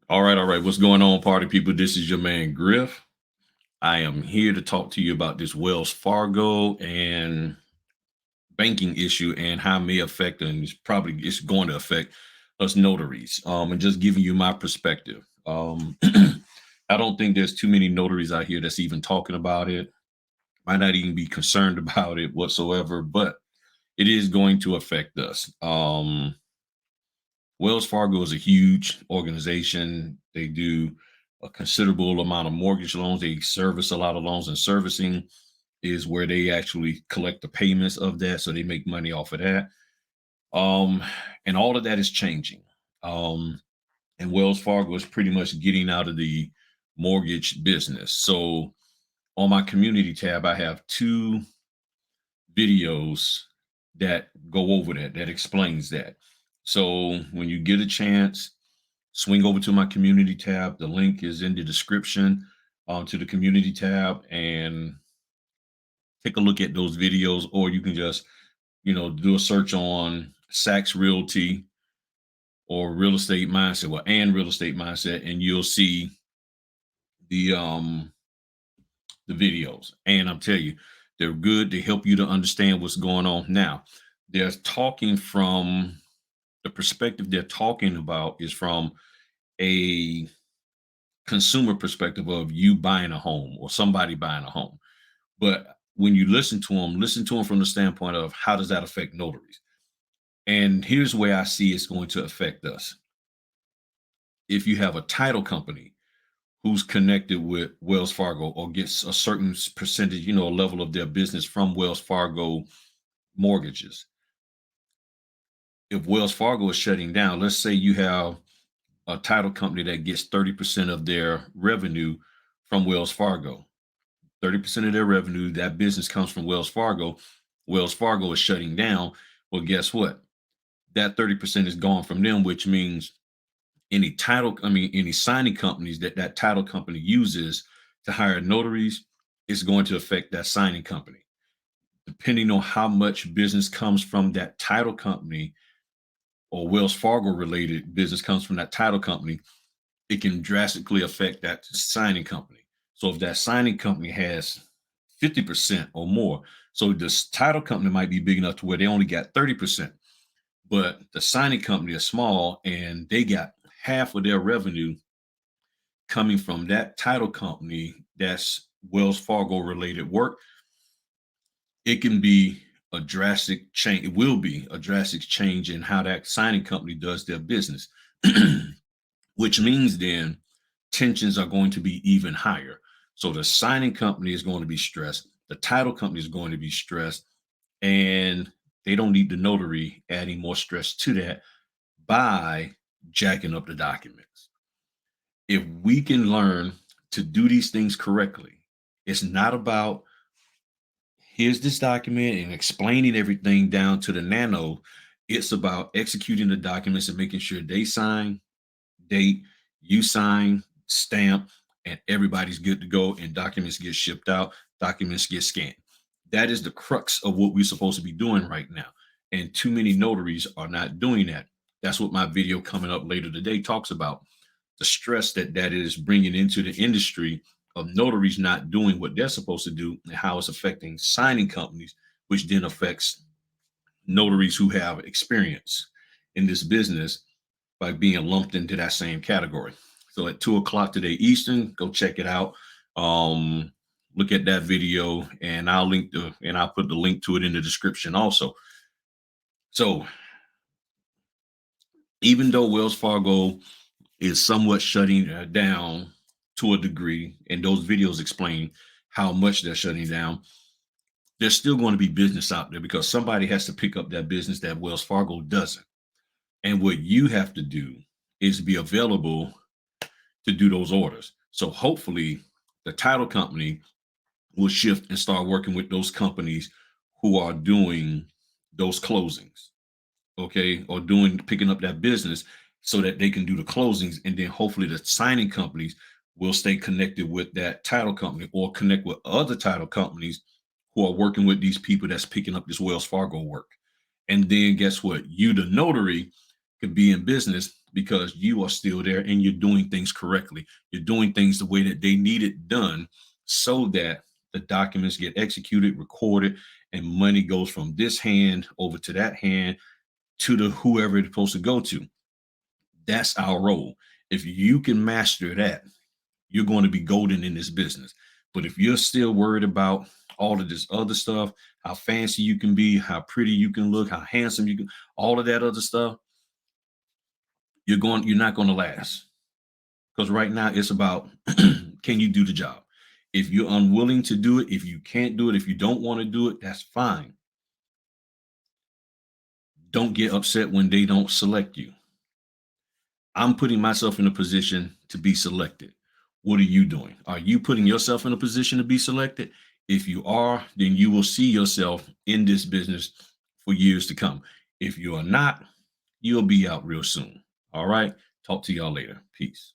All right, all right. What's going on, party people? This is your man Griff. I am here to talk to you about this Wells Fargo and banking issue and how it may affect, and it's going to affect us notaries. And just giving you my perspective. I don't think there's too many notaries out here that's even talking about it. Might not even be concerned about it whatsoever, but it is going to affect us. Wells Fargo is a huge organization. They do a considerable amount of mortgage loans. They service a lot of loans, and servicing is where they actually collect the payments of that. So they make money off of that. Um, and all of that is changing. Um, and Wells Fargo is pretty much getting out of the mortgage business. So on my community tab, I have two videos that go over that explains that. So when you get a chance, swing over to my community tab. The link is in the description to the community tab and take a look at those videos, or you can just, do a search on Saks Realty or Real Estate Mindset, and Real Estate Mindset, and you'll see the um the videos. And I'm telling you, they're good. They help you to understand what's going on. Now, they're talking from the perspective they're talking about is from a consumer perspective of you buying a home or somebody buying a home. But when you listen to them from the standpoint of how does that affect notaries? And here's where I see it's going to affect us. If you have a title company who's connected with Wells Fargo or gets a certain percentage, a level of their business from Wells Fargo mortgages. If Wells Fargo is shutting down, let's say you have a title company that gets 30% of their revenue from Wells Fargo. 30% of their revenue, that business comes from Wells Fargo. Wells Fargo is shutting down. Well, guess what? That 30% is gone from them, which means any signing companies that title company uses to hire notaries is going to affect that signing company. Depending on how much business comes from that title company or Wells Fargo related business comes from that title company, it can drastically affect that signing company. So if that signing company has 50% or more, so this title company might be big enough to where they only got 30%, but the signing company is small and they got half of their revenue coming from that title company that's Wells Fargo related work. It can be a drastic change. It will be a drastic change in how that signing company does their business, which means then tensions are going to be even higher. So the signing company is going to be stressed. The title company is going to be stressed, and they don't need the notary adding more stress to that by jacking up the documents. If we can learn to do these things correctly, it's not about here's this document and explaining everything down to the nano. It's about executing the documents and making sure they sign, date, you sign, stamp, and everybody's good to go. And documents get shipped out, documents get scanned. That is the crux of what we're supposed to be doing right now. And too many notaries are not doing that. That's what my video coming up later today talks about, the stress that is bringing into the industry of notaries not doing what they're supposed to do and how it's affecting signing companies, which then affects notaries who have experience in this business by being lumped into that same category. So at 2 o'clock today Eastern, go check it out. Um, Look at that video, and I'll put the link to it in the description also. So even though Wells Fargo is somewhat shutting down to a degree, and those videos explain how much they're shutting down, there's still going to be business out there because somebody has to pick up that business that Wells Fargo doesn't. And what you have to do is be available to do those orders. So hopefully the title company will shift and start working with those companies who are doing those closings, okay, or picking up that business so that they can do the closings. And then hopefully the signing companies will stay connected with that title company or connect with other title companies who are working with these people that's picking up this Wells Fargo work. And then guess what? You, the notary, could be in business because you are still there and you're doing things correctly. You're doing things the way that they need it done so that the documents get executed, recorded, and money goes from this hand over to that hand to the whoever it's supposed to go to. That's our role. If you can master that, you're going to be golden in this business. But if you're still worried about all of this other stuff, how fancy you can be, how pretty you can look, how handsome you can, all of that other stuff, you're not going to last. Because right now it's about can you do the job? If you're unwilling to do it, if you can't do it, if you don't want to do it, that's fine. Don't get upset when they don't select you. I'm putting myself in a position to be selected. What are you doing? Are you putting yourself in a position to be selected? If you are, then you will see yourself in this business for years to come. If you are not, you'll be out real soon. All right. Talk to y'all later. Peace.